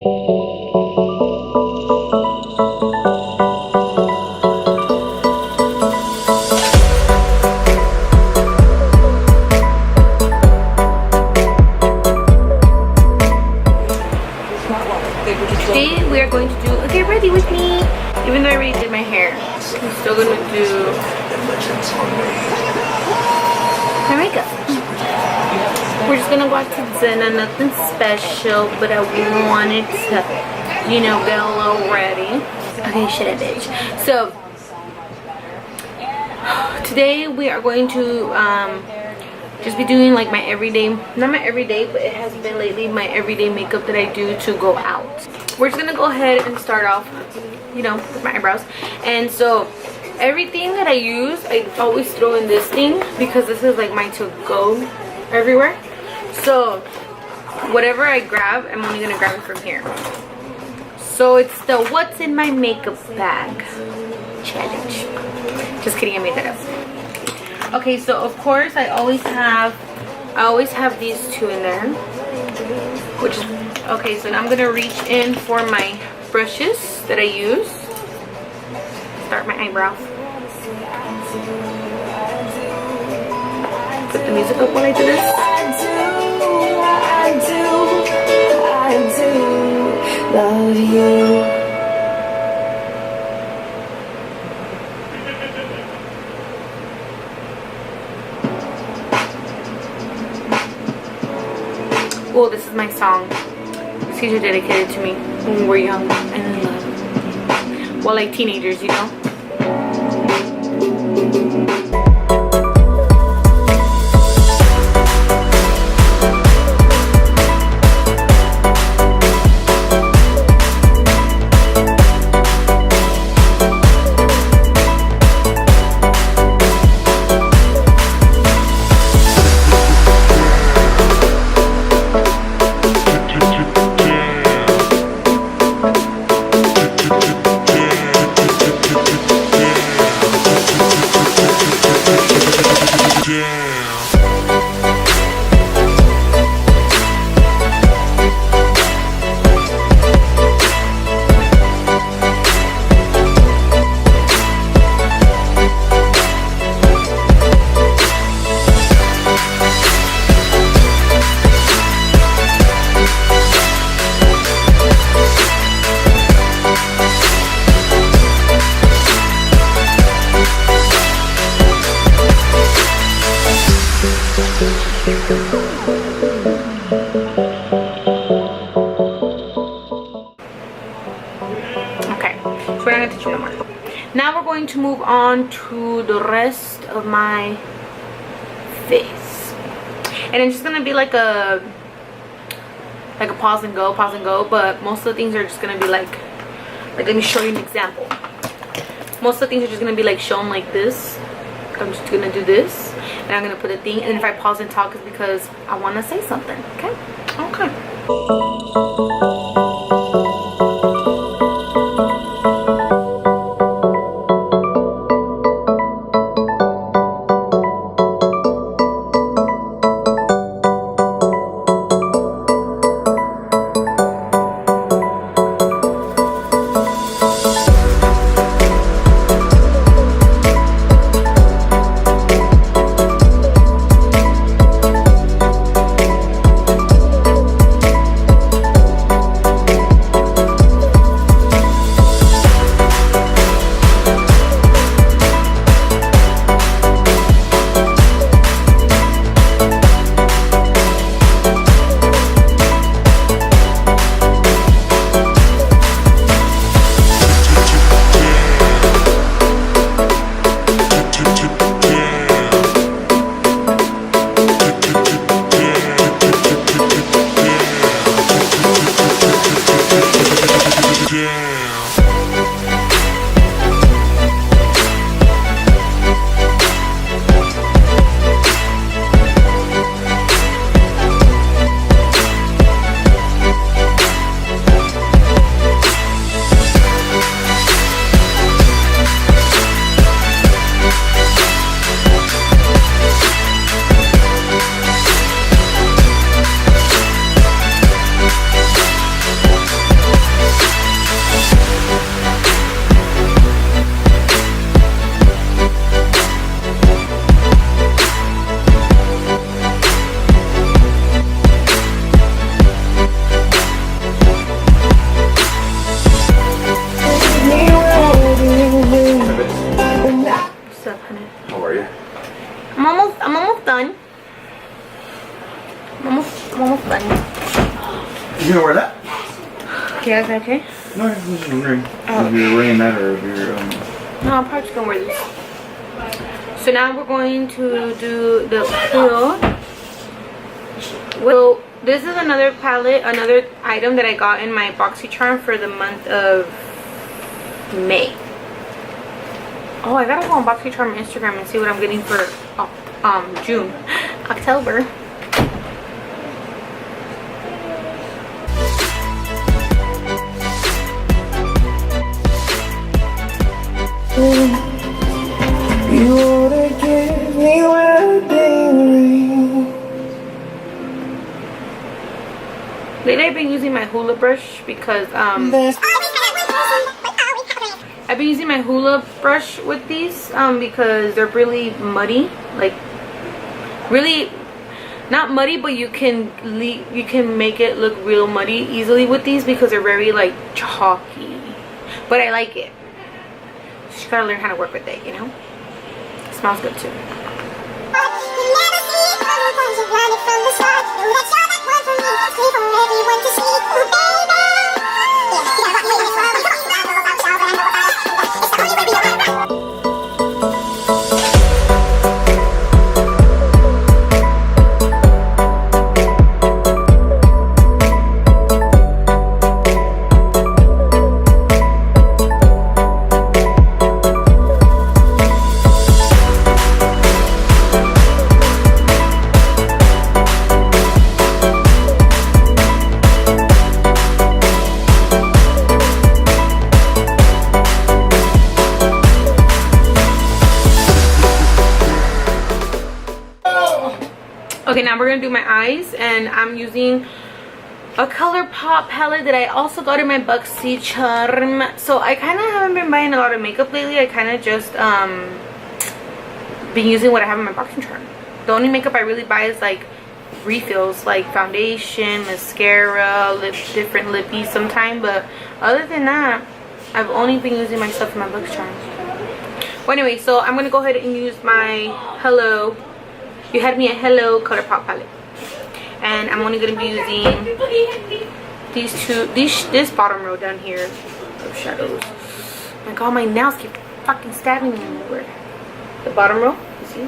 Today we are going to do a get ready with me. Even though I already did my hair, I'm still gonna do my makeup. We're just gonna go out to dinner, nothing special, but I wanted to, you know, get a little ready. Okay, shut up, bitch. So today we are going to just be doing like my everyday, not my everyday, but it has been lately my everyday makeup that I do to go out. We're just gonna go ahead and start off, you know, with my eyebrows. And so everything that I use, I always throw in this thing because this is like my to-go everywhere. So whatever I grab, I'm only gonna grab it from here. So it's the what's in my makeup bag challenge. Just kidding, I made that up. Okay, so of course I always have these two in there, which is okay. So now I'm gonna reach in for my brushes that I use. Start my eyebrows. Put the music up while I do this. I do love you. Oh, this is my song. These are dedicated to me when we were young and in love. Well, like teenagers, you know. Now we're going to move on to the rest of my face, and it's just gonna be like a pause and go, but most of the things are just gonna be like let me show you an example. Most of the things are just gonna be like shown like this. I'm just gonna do this, and I'm gonna put a thing, and if I pause and talk, it's because I want to say something. Okay. Yeah, is that okay? No, I was just wondering Oh. if you're wearing that or if you're No, I'm probably just gonna wear these. So now we're going to do the peel. Well, this is another palette, another item that I got in my BOXYCHARM for the month of May. Oh, I gotta go on BOXYCHARM Instagram and see what I'm getting for June, October. You wanna give me wedding. Lately I've been using my hula brush because I've been using my hula brush with these because they're really muddy, like really not muddy, but you can make it look real muddy easily with these because they're very like chalky, but I like it. Just gotta learn how to work with it, you know. It smells good too. Okay, now we're gonna do my eyes, and I'm using a ColourPop palette that I also got in my BOXYCHARM. So I kind of haven't been buying a lot of makeup lately. I kind of just been using what I have in my BOXYCHARM. The only makeup I really buy is like refills, like foundation, mascara, different lippies sometimes. But other than that, I've only been using my stuff in my BOXYCHARM. Well, anyway, so I'm gonna go ahead and use my Hello. You had me a Hello ColourPop palette, and I'm only gonna be using this bottom row down here of shadows. Oh my god, my nails keep fucking stabbing me everywhere. The bottom row, you see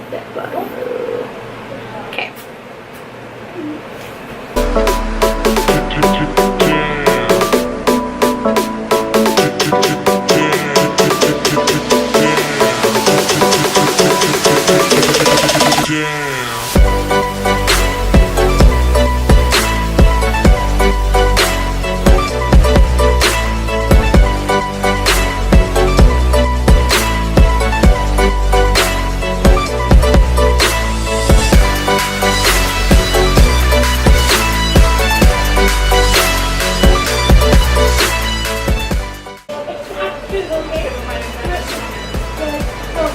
that bottom row? Okay.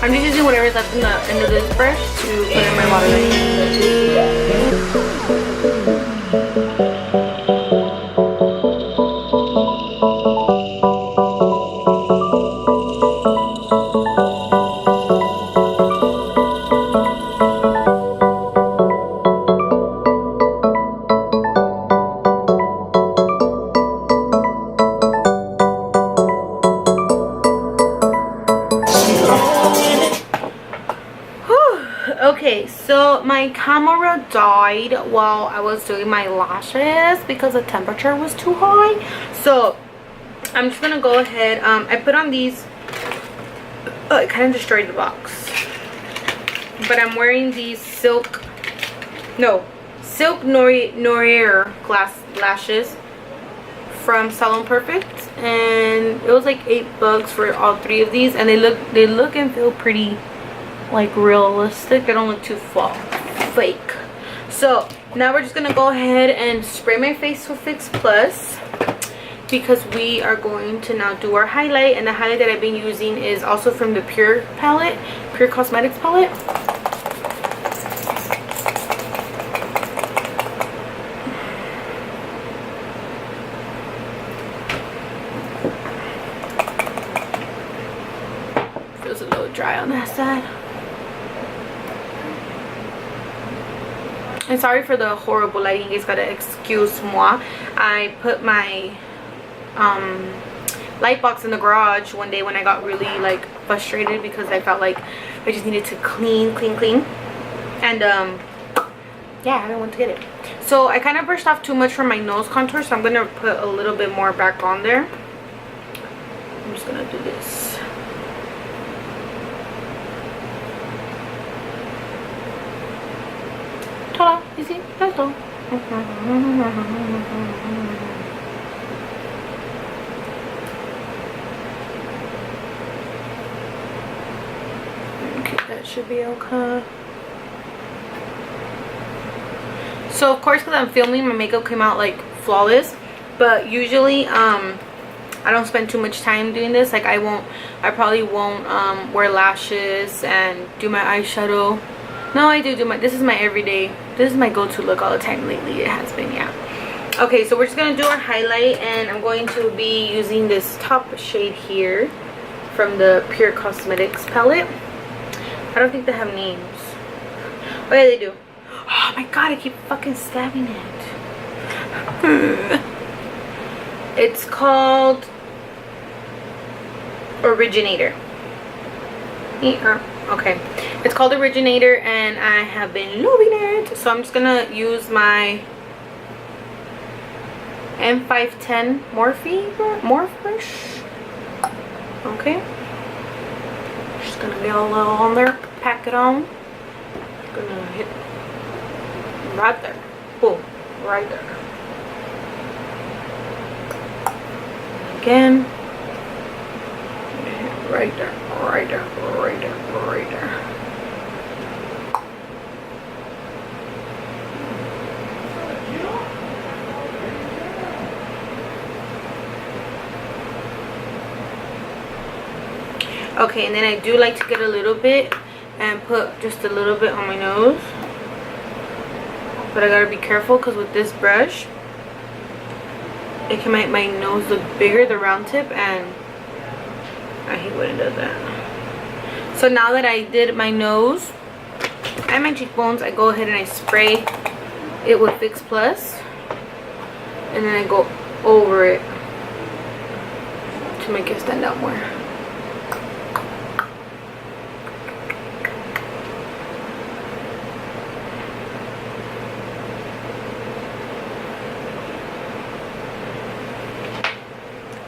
I'm just using whatever's left in the end of this brush to put in my waterline. Okay, so my camera died while I was doing my lashes because the temperature was too high. So I'm just gonna go ahead. I put on these. Oh, it kind of destroyed the box. But I'm wearing these silk NOIR glass lashes from Salon Perfect, and it was like $8 for all three of these, and they look and feel pretty like realistic. They don't look too fake. So now we're just gonna go ahead and spray my face with Fix Plus because we are going to now do our highlight, and the highlight that I've been using is also from the Pure palette, Pure Cosmetics palette. Feels a little dry on that side. And sorry for the horrible lighting, you guys gotta excuse moi. I put my light box in the garage one day when I got really like frustrated because I felt like I just needed to clean. And yeah, I haven't went to get it. So I kind of brushed off too much from my nose contour, so I'm gonna put a little bit more back on there. I'm just gonna do this. Ta-da! You see? That's all. Okay, that should be okay. So of course, because I'm filming, my makeup came out like flawless, but usually I don't spend too much time doing this. Like I probably won't wear lashes and do my eyeshadow. No, I do my, this is my everyday, this is my go-to look all the time lately. It has been, yeah. Okay, so we're just gonna do our highlight, and I'm going to be using this top shade here from the Pure Cosmetics palette. I don't think they have names. Oh yeah, they do. Oh my god, I keep fucking stabbing it. It's called Originator. Okay, it's called Originator, and I have been loving it. So I'm just gonna use my M510 Morphe brush. Okay, just gonna get a little on there, pack it on. Gonna hit right there, boom, right there. Again, right there, right there, right there, right there. Okay, and then I do like to get a little bit and put just a little bit on my nose, but I gotta be careful because with this brush it can make my nose look bigger, the round tip, and I hate when it does that. So now that I did my nose and my cheekbones, I go ahead and I spray it with Fix Plus, and then I go over it to make it stand out more.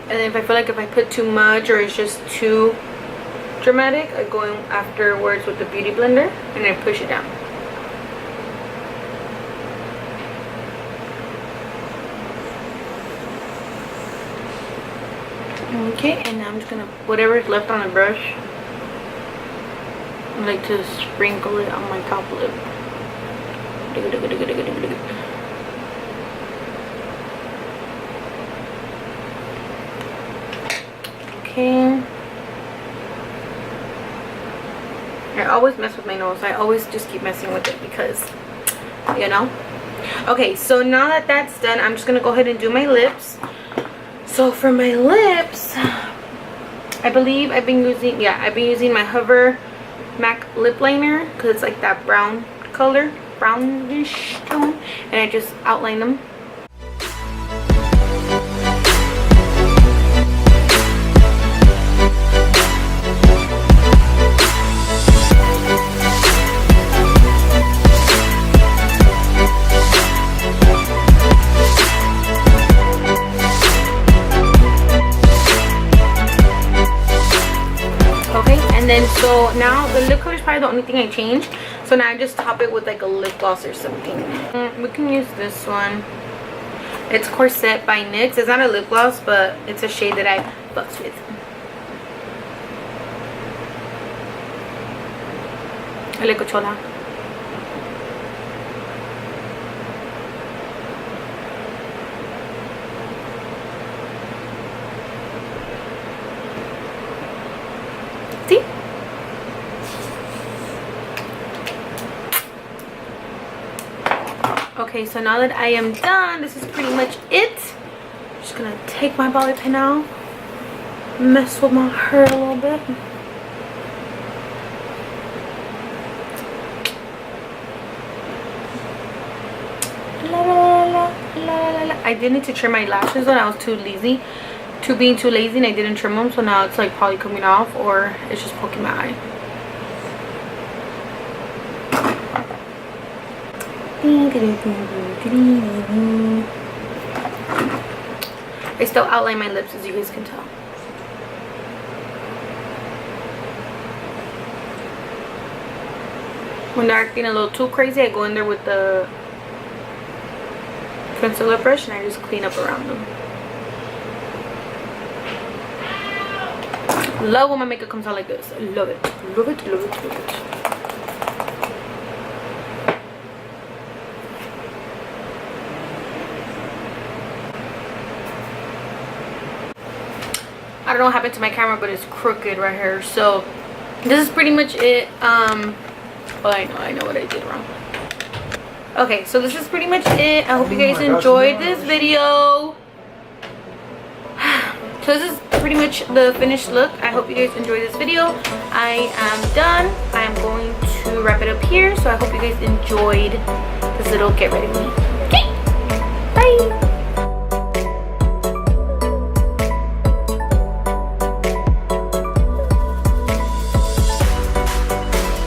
And then if I feel like if I put too much or it's just too dramatic, I go in afterwards with the beauty blender and I push it down. Okay, and now I'm just gonna, whatever's left on the brush, I like to sprinkle it on my top lip. Okay. I always mess with my nose. I always just keep messing with it because, you know. Okay, so now that that's done, I'm just gonna go ahead and do my lips. So for my lips, I believe I've been using, yeah, I've been using my HOOVER MAC lip liner because it's like that brown color, brownish tone, and I just outline them. And then so now the lip color is probably the only thing I changed. So now I just top it with like a lip gloss or something. We can use this one. It's Corset by NYX. It's not a lip gloss, but it's a shade that I fucks with. Dale cochola. See? Okay, so now that I am done, this is pretty much it. I'm just gonna take my bobby pin out, mess with my hair a little bit. La, la, la, la, la, la. I did need to trim my lashes when I was too lazy being too lazy and I didn't trim them, so now it's like probably coming off or it's just poking my eye. I still outline my lips, as you guys can tell. When they're acting a little too crazy, I go in there with the concealer brush and I just clean up around them. Love when my makeup comes out like this. I love it. Love it, love it, love it. I don't know what happened to my camera, but it's crooked right here. So this is pretty much it. Well, I know what I did wrong. Okay, so this is pretty much it. I hope you guys enjoyed this video. So this is pretty much the finished look. I hope you guys enjoyed this video. I am done. I am going to wrap it up here. So I hope you guys enjoyed this little get ready with me. Okay.